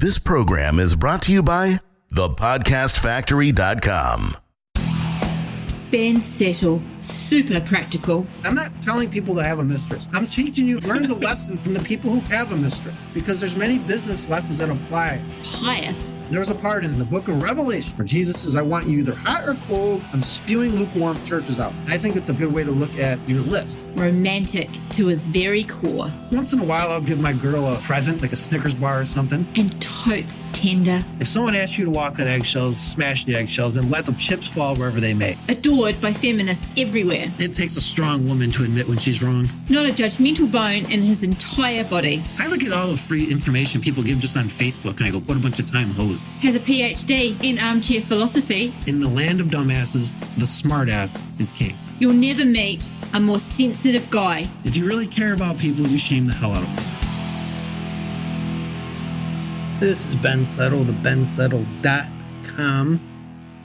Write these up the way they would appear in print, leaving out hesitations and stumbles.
This program is brought to you by thepodcastfactory.com. Ben Settle, super practical. I'm not telling people to have a mistress. I'm teaching you, learn the lesson from the people who have a mistress, because there's many business lessons that apply. Pious. There's a part in the book of Revelation where Jesus says, I want you either hot or cold. I'm spewing lukewarm churches out. And I think it's a good way to look at your list. Romantic to his very core. Once in a while, I'll give my girl a present, like a Snickers bar or something. And totes tender. If someone asks you to walk on eggshells, smash the eggshells and let the chips fall wherever they may. Adored by feminists everywhere. It takes a strong woman to admit when she's wrong. Not a judgmental bone in his entire body. I look at all the free information people give just on Facebook and I go, what a bunch of time hose. Has a PhD in armchair philosophy. In the land of dumbasses, the smartass is king. You'll never meet a more sensitive guy. If you really care about people, you shame the hell out of them. This is Ben Settle, the bensettle.com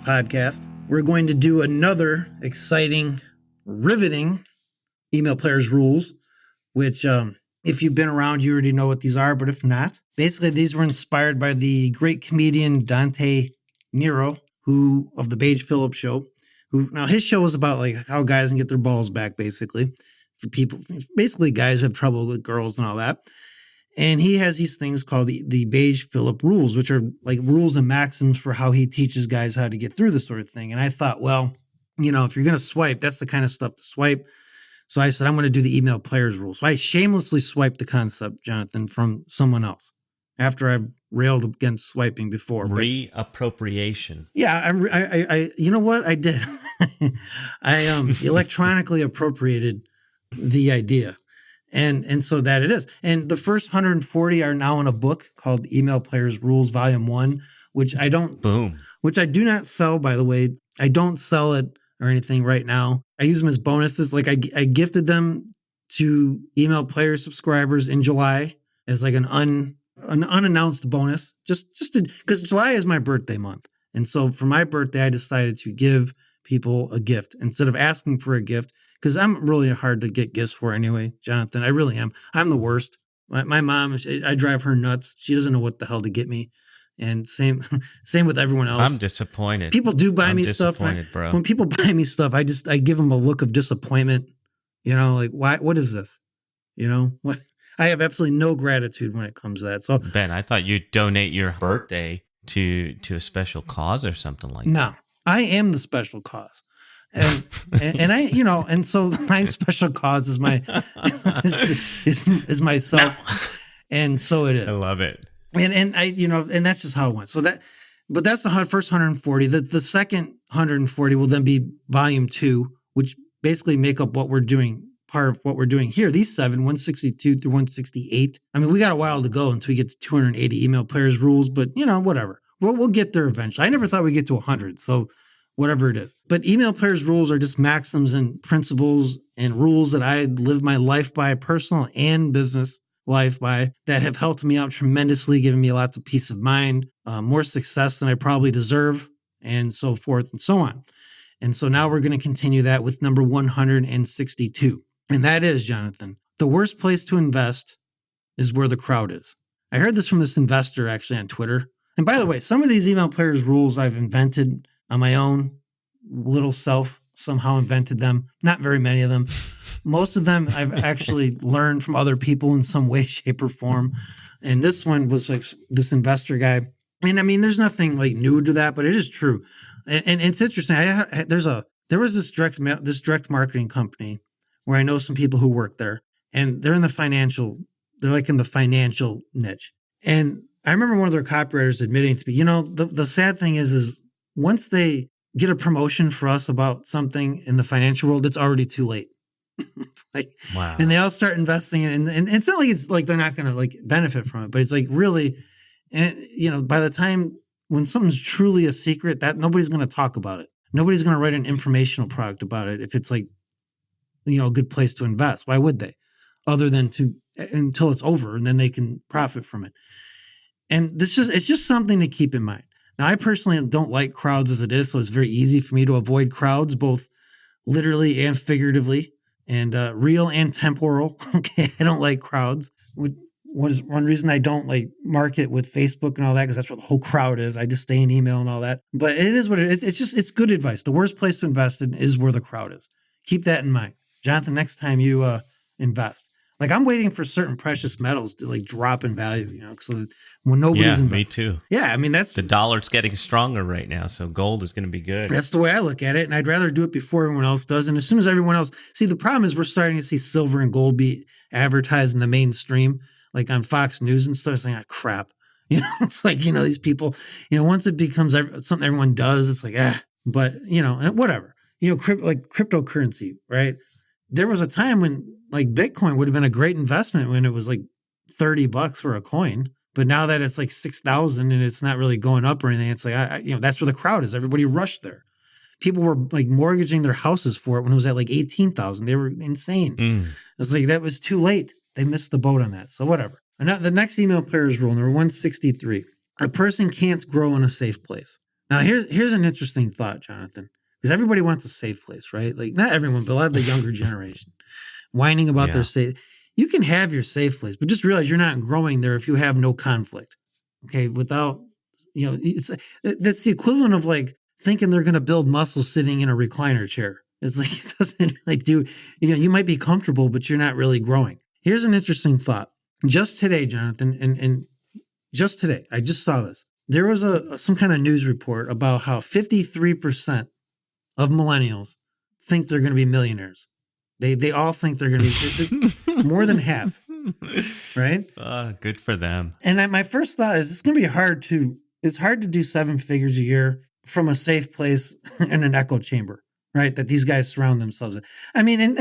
podcast. We're going to do another exciting, riveting email players rules, which if you've been around, you already know what these are, but if not, basically these were inspired by the great comedian Dante Nero, who of the Paige Phillips show, who now his show was about like how guys can get their balls back, basically, for people, basically guys who have trouble with girls and all that. And he has these things called the Paige Phillips rules, which are like rules and maxims for how he teaches guys how to get through this sort of thing. And I thought, well, you know, if you're going to swipe, that's the kind of stuff to swipe. So I said, I'm going to do the email players rule. So I shamelessly swiped the concept, Jonathan, from someone else after I've railed against swiping before. Reappropriation. Yeah, I you know what I did? I electronically appropriated the idea. And so that it is. And the first 140 are now in a book called Email Players Rules Volume 1, which I do not sell, by the way. I don't sell it or anything right now. I use them as bonuses. Like I gifted them to Email Players subscribers in July as like an unannounced bonus, just because July is my birthday month. And so for my birthday, I decided to give people a gift instead of asking for a gift, because I'm really hard to get gifts for anyway, Jonathan. I really am. I'm the worst. My mom, I drive her nuts. She doesn't know what the hell to get me. And same with everyone else. I'm disappointed. People do buy me stuff. Bro. When people buy me stuff, I give them a look of disappointment. You know, like, why? What is this? You know, what? I have absolutely no gratitude when it comes to that. So, Ben, I thought you'd donate your birthday to a special cause or something like that. No, I am the special cause. And I, you know, and so my special cause is is myself. No. And so it is. I love it. And I, you know, and that's just how it went. So but that's the first 140. The second 140 will then be volume 2, which basically make up what we're doing, part of what we're doing here. These 7, 162 through 168. I mean, we got a while to go until we get to 280 email players rules, but you know, whatever. We'll get there eventually. I never thought we'd get to 100. So whatever it is. But email players rules are just maxims and principles and rules that I live my life by, personal and business life by, that have helped me out tremendously, giving me lots of peace of mind, more success than I probably deserve, and so forth and so on. And so now we're going to continue that with number 162. And that is, Jonathan, the worst place to invest is where the crowd is. I heard this from this investor actually on Twitter. And by the way, some of these email players rules I've invented on my own little self, somehow invented them. Not very many of them. Most of them I've actually learned from other people in some way, shape, or form. And this one was like this investor guy. And I mean, there's nothing like new to that, but it is true. And it's interesting. There was this direct marketing company where I know some people who work there, and they're like in the financial niche. And I remember one of their copywriters admitting to me, you know, the sad thing is once they get a promotion for us about something in the financial world, it's already too late. It's like, wow. And they all start investing in, and it's not like they're not going to like benefit from it, but it's like really, and you know, by the time when something's truly a secret, that nobody's going to talk about it. Nobody's going to write an informational product about it if it's like, you know, a good place to invest. Why would they? Other than until it's over and then they can profit from it. And it's just something to keep in mind. Now, I personally don't like crowds as it is, so it's very easy for me to avoid crowds, both literally and figuratively. And real and temporal. Okay, I don't like crowds. one reason I don't like market with Facebook and all that, because that's where the whole crowd is. I just stay in email and all that. But it is what it is. It's good advice. The worst place to invest in is where the crowd is. Keep that in mind. Jonathan, next time you invest. Like I'm waiting for certain precious metals to like drop in value, so that when nobody's me too. Yeah, I mean that's the dollar's getting stronger right now, so gold is going to be good. That's the way I look at it, and I'd rather do it before everyone else does. And as soon as everyone else, see, the problem is we're starting to see silver and gold be advertised in the mainstream, like on Fox News and stuff. It's like, crap, it's like these people, once it becomes something everyone does, it's like but whatever, like cryptocurrency, right? There was a time when like Bitcoin would have been a great investment when it was like $30 for a coin. But now that it's like 6,000 and it's not really going up or anything, it's like, that's where the crowd is. Everybody rushed there. People were like mortgaging their houses for it when it was at like 18,000. They were insane. It's like, that was too late. They missed the boat on that. So whatever. And now the next email players rule, number 163, a person can't grow in a safe place. Now here's an interesting thought, Jonathan, because everybody wants a safe place, right? Like not everyone, but a lot of the younger generation whining about their safe. You can have your safe place, but just realize you're not growing there if you have no conflict. Okay. Without, that's the equivalent of like thinking they're going to build muscle sitting in a recliner chair. It's like, it doesn't like you might be comfortable, but you're not really growing. Here's an interesting thought. Just today, Jonathan, and just today, I just saw this. There was some kind of news report about how 53% of millennials think they're going to be millionaires. They all think they're going to be more than half, right? Good for them. And my first thought is it's going to be it's hard to do 7 figures a year from a safe place in an echo chamber, right? That these guys surround themselves in. I mean,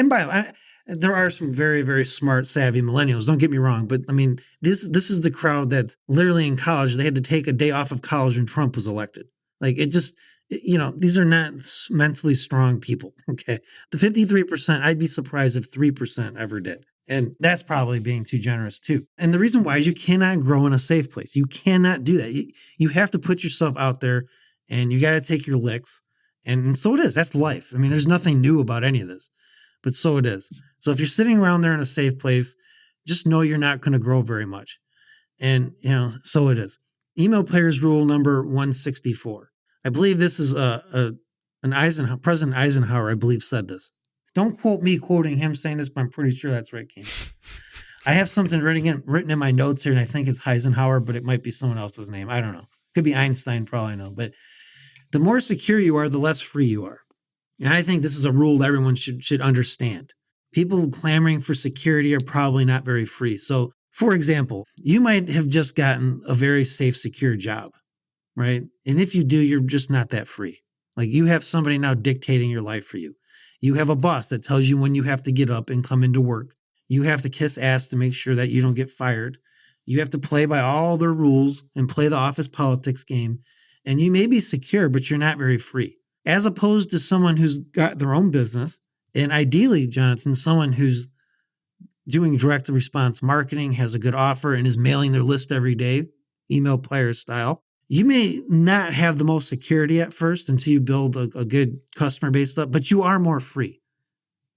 there are some very, very smart, savvy millennials. Don't get me wrong, but I mean, this is the crowd that's literally in college. They had to take a day off of college when Trump was elected. Like it just. These are not mentally strong people. Okay. The 53%, I'd be surprised if 3% ever did. And that's probably being too generous too. And the reason why is you cannot grow in a safe place. You cannot do that. You have to put yourself out there and you got to take your licks. And so it is. That's life. I mean, there's nothing new about any of this, but so it is. So if you're sitting around there in a safe place, just know you're not going to grow very much. And, so it is. Email players rule number 164. I believe this is President Eisenhower, I believe, said this. Don't quote me quoting him saying this, but I'm pretty sure that's right, King. I have something written in my notes here, and I think it's Eisenhower, but it might be someone else's name. I don't know. Could be Einstein, probably know. But the more secure you are, the less free you are. And I think this is a rule that everyone should understand. People clamoring for security are probably not very free. So, for example, you might have just gotten a very safe, secure job. Right. And if you do, you're just not that free. Like you have somebody now dictating your life for you. You have a boss that tells you when you have to get up and come into work. You have to kiss ass to make sure that you don't get fired. You have to play by all their rules and play the office politics game. And you may be secure, but you're not very free. As opposed to someone who's got their own business. And ideally, Jonathan, someone who's doing direct response marketing, has a good offer and is mailing their list every day, email player style. You may not have the most security at first until you build a good customer base up, but you are more free.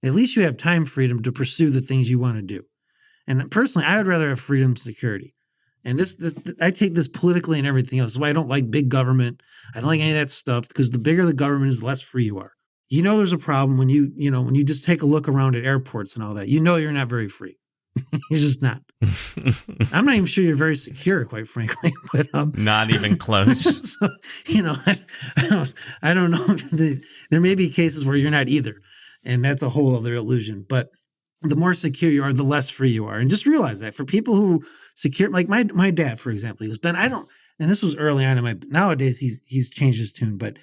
At least you have time freedom to pursue the things you want to do. And personally, I would rather have freedom and security. And this I take this politically and everything else. That's why I don't like big government. I don't like any of that stuff because the bigger the government is, the less free you are. There's a problem when when you just take a look around at airports and all that. You're not very free. You're just not. I'm not even sure you're very secure, quite frankly. But not even close. So, I don't know. There may be cases where you're not either, and that's a whole other illusion. But the more secure you are, the less free you are, and just realize that for people who secure, like my dad, for example, he goes, Ben, I don't. And this was early on in my. Nowadays, he's changed his tune, but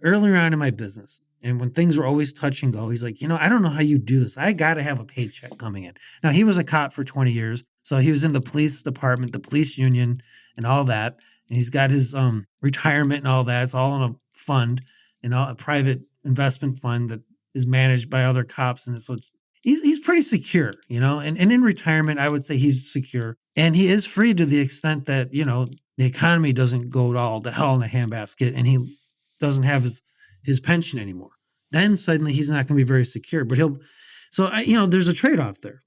earlier on in my business. And when things were always touch and go, he's like, I don't know how you do this. I got to have a paycheck coming in. Now, he was a cop for 20 years. So he was in the police department, the police union and all that. And he's got his retirement and all that. It's all in a fund, a private investment fund that is managed by other cops. And so he's pretty secure, and in retirement, I would say he's secure. And he is free to the extent that, the economy doesn't go all to hell in a handbasket and he doesn't have his pension anymore. Then suddenly he's not going to be very secure, but there's a trade-off there.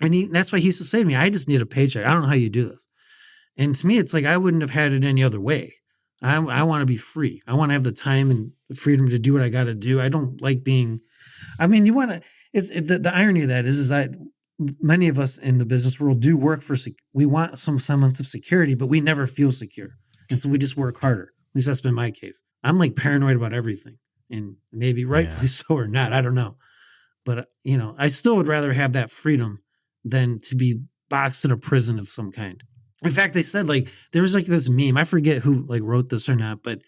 And that's why he used to say to me, I just need a paycheck. I don't know how you do this. And to me, it's like, I wouldn't have had it any other way. I want to be free. I want to have the time and the freedom to do what I got to do. I don't like being, I mean, you want to, the irony of that is that many of us in the business world do work for, we want some semblance of security, but we never feel secure. And so we just work harder. At least that's been my case. I'm like paranoid about everything, and maybe rightfully so or not. I don't know. But, I still would rather have that freedom than to be boxed in a prison of some kind. In fact, they said there was this meme. I forget who wrote this or not, but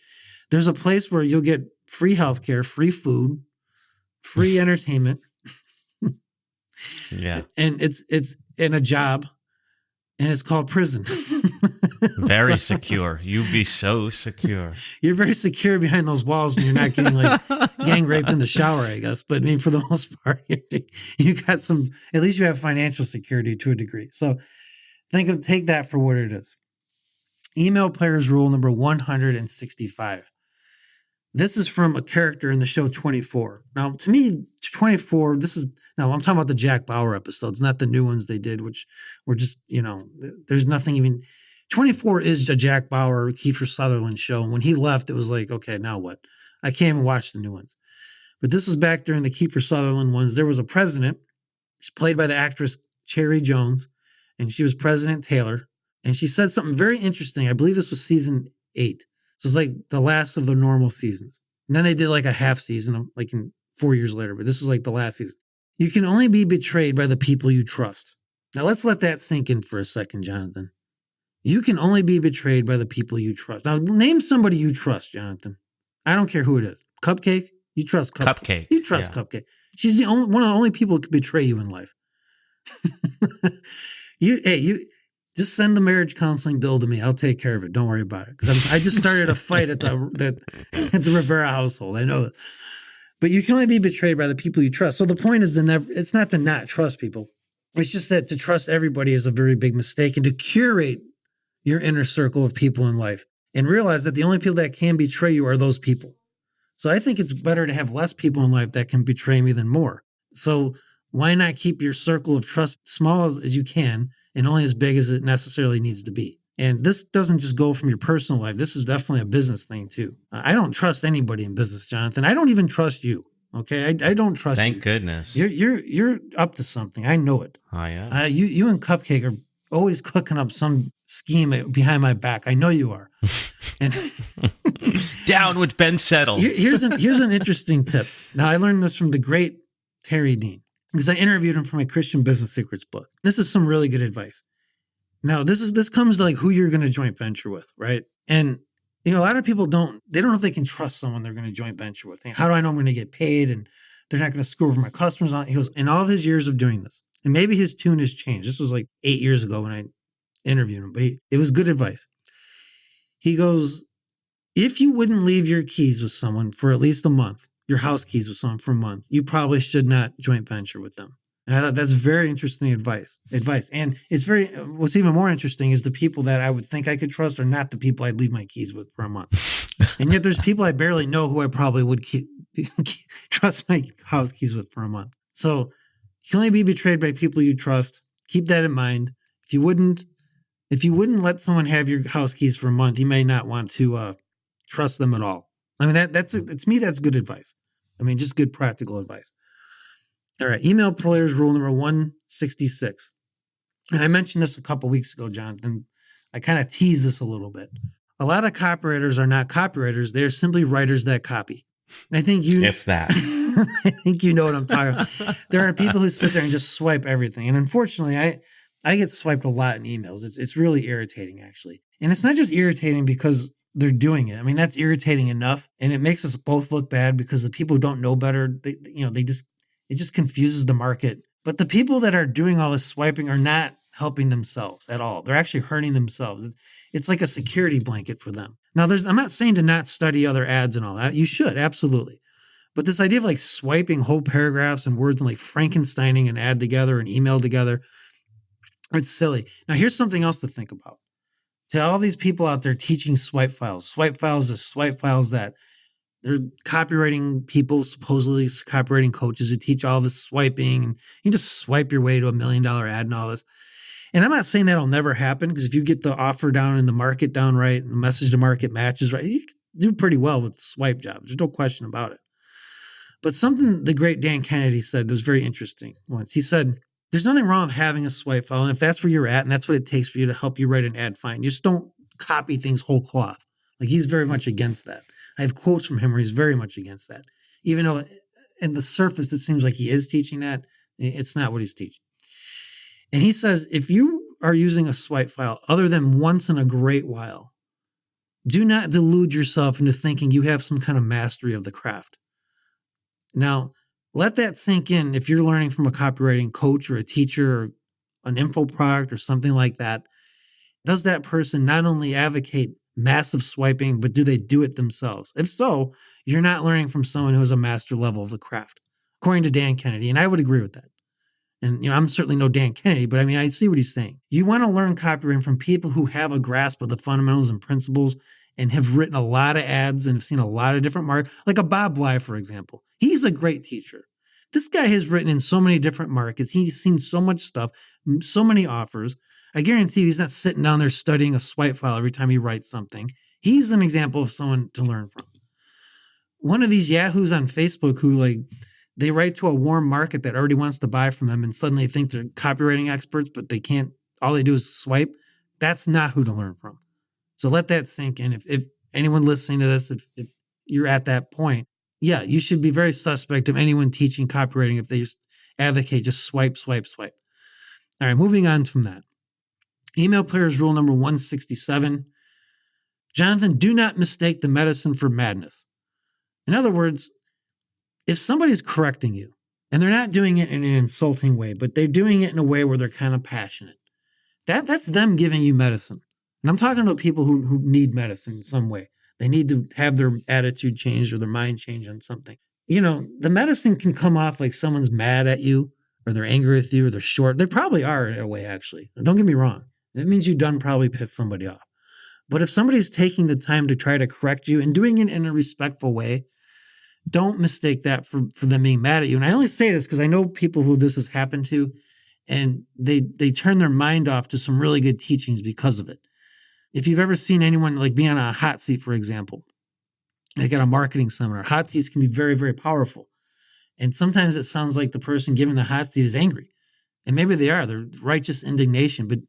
there's a place where you'll get free healthcare, free food, free entertainment. Yeah. And it's in a job, and it's called prison. Very secure. You'd be so secure. You're very secure behind those walls when you're not getting gang raped in the shower, I guess. But I mean, for the most part, you got at least you have financial security to a degree. So take that for what it is. Email players rule number 165. This is from a character in the show 24. Now, to me, 24, I'm talking about the Jack Bauer episodes, not the new ones they did, which were just, there's nothing even. 24 is a Jack Bauer, Kiefer Sutherland show. And when he left, it was like, okay, now what? I can't even watch the new ones. But this was back during the Kiefer Sutherland ones. There was a president, played by the actress Cherry Jones, and she was President Taylor. And she said something very interesting. I believe this was season 8. So it's like the last of the normal seasons. And then they did a half season, in 4 years later. But this was the last season. You can only be betrayed by the people you trust. Now let's let that sink in for a second, Jonathan. You can only be betrayed by the people you trust. Now name somebody you trust, Jonathan. I don't care who it is. Cupcake? You trust Cupcake. Cupcake. You trust Cupcake. She's one of the only people who can betray you in life. You just send the marriage counseling bill to me. I'll take care of it. Don't worry about it. Because I just started a fight at the Rivera household. I know it. But you can only be betrayed by the people you trust. So the point is it's not to not trust people. It's just that to trust everybody is a very big mistake, and to curate your inner circle of people in life and realize that the only people that can betray you are those people. So I think it's better to have less people in life that can betray me than more. So why not keep your circle of trust small as you can and only as big as it necessarily needs to be? And this doesn't just go from your personal life. This is definitely a business thing too. I don't trust anybody in business, Jonathan. I don't even trust you. Okay, I don't trust you. Thank goodness. You're up to something. I know it. I am. You and Cupcake are always cooking up some scheme behind my back. I know you are. And Down with Ben Settle. Here's an interesting tip. Now, I learned this from the great Terry Dean, because I interviewed him for my Christian Business Secrets book. This is some really good advice. Now, this comes to who you're going to joint venture with, right? And a lot of people don't know if they can trust someone they're going to joint venture with. How do I know I'm going to get paid and they're not going to screw over my customers? He goes, in all of his years of doing this, and maybe his tune has changed. This was 8 years ago when I interviewed him, but it was good advice. He goes, if you wouldn't leave your keys with someone for at least a month, your house keys with someone for a month, you probably should not joint venture with them. And I thought that's very interesting advice. And it's what's even more interesting is the people that I would think I could trust are not the people I'd leave my keys with for a month. And yet there's people I barely know who I probably would trust my house keys with for a month. So you can only be betrayed by people you trust. Keep that in mind. If you wouldn't let someone have your house keys for a month, you may not want to trust them at all. I mean, that's good advice. I mean, just good practical advice. All right, email players rule number 166. And I mentioned this a couple weeks ago, Jonathan. I kind of teased this a little bit. A lot of copywriters are not copywriters. They're simply writers that copy. And I think if that. I think you know what I'm talking about. There are people who sit there and just swipe everything. And unfortunately, I get swiped a lot in emails. It's really irritating, actually. And it's not just irritating because they're doing it. I mean, that's irritating enough. And it makes us both look bad because the people who don't know better, it just confuses the market. But the people that are doing all this swiping are not helping themselves at all. They're actually hurting themselves. It's like a security blanket for them. Now, I'm not saying to not study other ads and all that. You should, absolutely. But this idea of swiping whole paragraphs and words and Frankensteining an ad together and email together, it's silly. Now, here's something else to think about. To all these people out there teaching swipe files are swipe files that They're copywriting people, supposedly copywriting coaches who teach all this swiping, and you just swipe your way to $1 million ad and all this. And I'm not saying that'll never happen, because if you get the offer down and the market down right and the message to market matches right, you can do pretty well with swipe jobs. There's no question about it. But something the great Dan Kennedy said that was very interesting once. He said, there's nothing wrong with having a swipe file. And if that's where you're at and that's what it takes for you to help you write an ad, fine. Just don't copy things whole cloth. Like, he's very much against that. I have quotes from him where he's very much against that. Even though in the surface it seems like he is teaching that, it's not what he's teaching. And he says, if you are using a swipe file other than once in a great while, do not delude yourself into thinking you have some kind of mastery of the craft. Now, let that sink in. If you're learning from a copywriting coach or a teacher or an info product or something like that, does that person not only advocate massive swiping, but do they do it themselves? If so, you're not learning from someone who has a master level of the craft, according to Dan Kennedy. And I would agree with that. And, I'm certainly no Dan Kennedy, but I mean, I see what he's saying. You want to learn copywriting from people who have a grasp of the fundamentals and principles and have written a lot of ads and have seen a lot of different markets, like a Bob Bly, for example. He's a great teacher. This guy has written in so many different markets. He's seen so much stuff, so many offers. I guarantee he's not sitting down there studying a swipe file every time he writes something. He's an example of someone to learn from. One of these yahoos on Facebook who they write to a warm market that already wants to buy from them and suddenly think they're copywriting experts, but they can't, all they do is swipe. That's not who to learn from. So let that sink in. If anyone listening to this, if you're at that point, yeah, you should be very suspect of anyone teaching copywriting if they just advocate just swipe, swipe, swipe. All right, moving on from that. Email players rule number 167. Jonathan, do not mistake the medicine for madness. In other words, if somebody's correcting you and they're not doing it in an insulting way, but they're doing it in a way where they're kind of passionate, that's them giving you medicine. And I'm talking about people who need medicine in some way. They need to have their attitude changed or their mind changed on something. The medicine can come off like someone's mad at you or they're angry with you or they're short. They probably are in a way, actually. Don't get me wrong. That means you done probably pissed somebody off. But if somebody's taking the time to try to correct you and doing it in a respectful way, don't mistake that for them being mad at you. And I only say this because I know people who this has happened to, and they turn their mind off to some really good teachings because of it. If you've ever seen anyone be on a hot seat, for example, like at a marketing seminar, hot seats can be very, very powerful. And sometimes it sounds like the person giving the hot seat is angry. And maybe they are. They're righteous indignation. But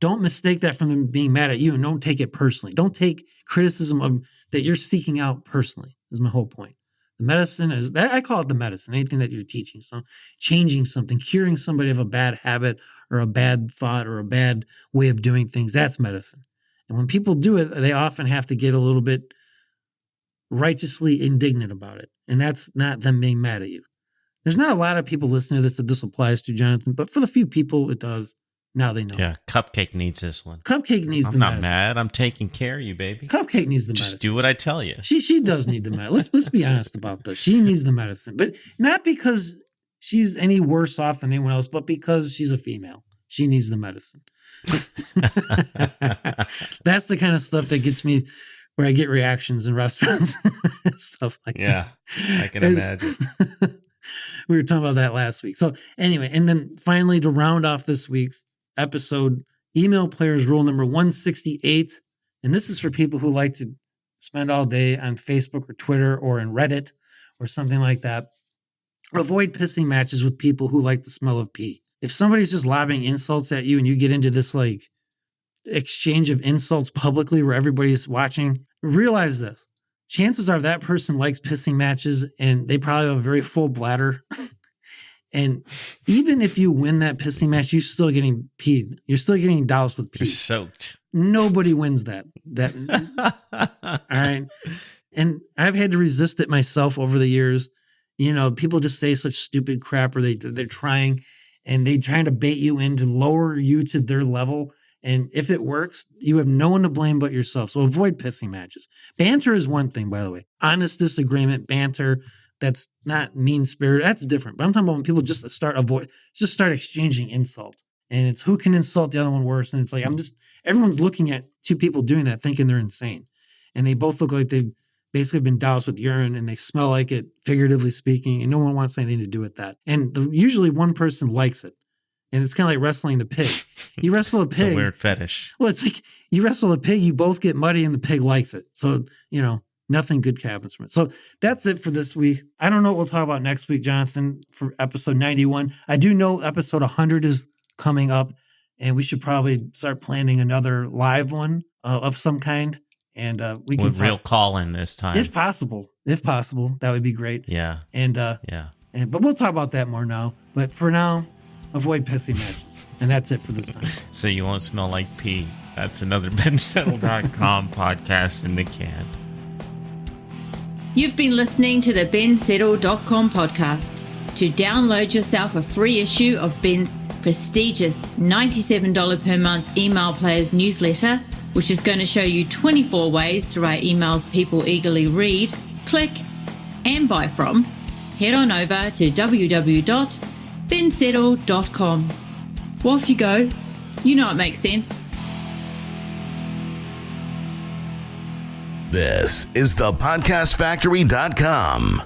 don't mistake that from them being mad at you, and don't take it personally. Don't take criticism that you're seeking out personally, is my whole point. The medicine I call it the medicine, anything that you're teaching. So changing something, curing somebody of a bad habit or a bad thought or a bad way of doing things, that's medicine. And when people do it, they often have to get a little bit righteously indignant about it. And that's not them being mad at you. There's not a lot of people listening to this that this applies to, Jonathan, but for the few people it does. Now they know. Yeah, Cupcake needs this one. Cupcake needs the medicine. I'm not mad. I'm taking care of you, baby. Cupcake needs the medicine. Just do what I tell you. She does need the medicine. Let's be honest about this. She needs the medicine, but not because she's any worse off than anyone else, but because she's a female. She needs the medicine. That's the kind of stuff that gets me where I get reactions in restaurants and stuff like that. Yeah, I can imagine. We were talking about that last week. So anyway, and then finally to round off this week's episode, email players rule number 168. And this is for people who like to spend all day on Facebook or Twitter or in Reddit or something like that. Avoid pissing matches with people who like the smell of pee. If somebody's just lobbing insults at you and you get into this exchange of insults publicly where everybody's watching, realize this. Chances are that person likes pissing matches and they probably have a very full bladder. And even if you win that pissing match, you're still getting peed. You're still getting doused with pee. You're soaked. Nobody wins that. All right. And I've had to resist it myself over the years. People just say such stupid crap, or they're trying to bait you in to lower you to their level. And if it works, you have no one to blame but yourself. So avoid pissing matches. Banter is one thing, by the way. Honest disagreement, banter, that's not mean-spirited. That's different. But I'm talking about when people just start exchanging insults. And it's who can insult the other one worse. And it's everyone's looking at two people doing that thinking they're insane. And they both look like they've basically been doused with urine and they smell like it, figuratively speaking, and no one wants anything to do with that. And usually one person likes it. And it's kind of like wrestling the pig. You wrestle a pig. It's a weird fetish. Well, it's like you wrestle a pig, you both get muddy and the pig likes it. So, nothing good happens from it. So that's it for this week. I don't know what we'll talk about next week, Jonathan, for episode 91. I do know episode 100 is coming up, and we should probably start planning another live one of some kind. And we can with real call-in this time. If possible, that would be great. Yeah. But we'll talk about that more now. But for now, avoid pissy matches. And that's it for this time. So you won't smell like pee. That's another bensettle.com podcast in the can. You've been listening to the bensettle.com podcast. To download yourself a free issue of Ben's prestigious $97 per month email players newsletter, which is going to show you 24 ways to write emails people eagerly read, click, and buy from, head on over to www.bensettle.com. Well, off you go. You know it makes sense. This is thepodcastfactory.com.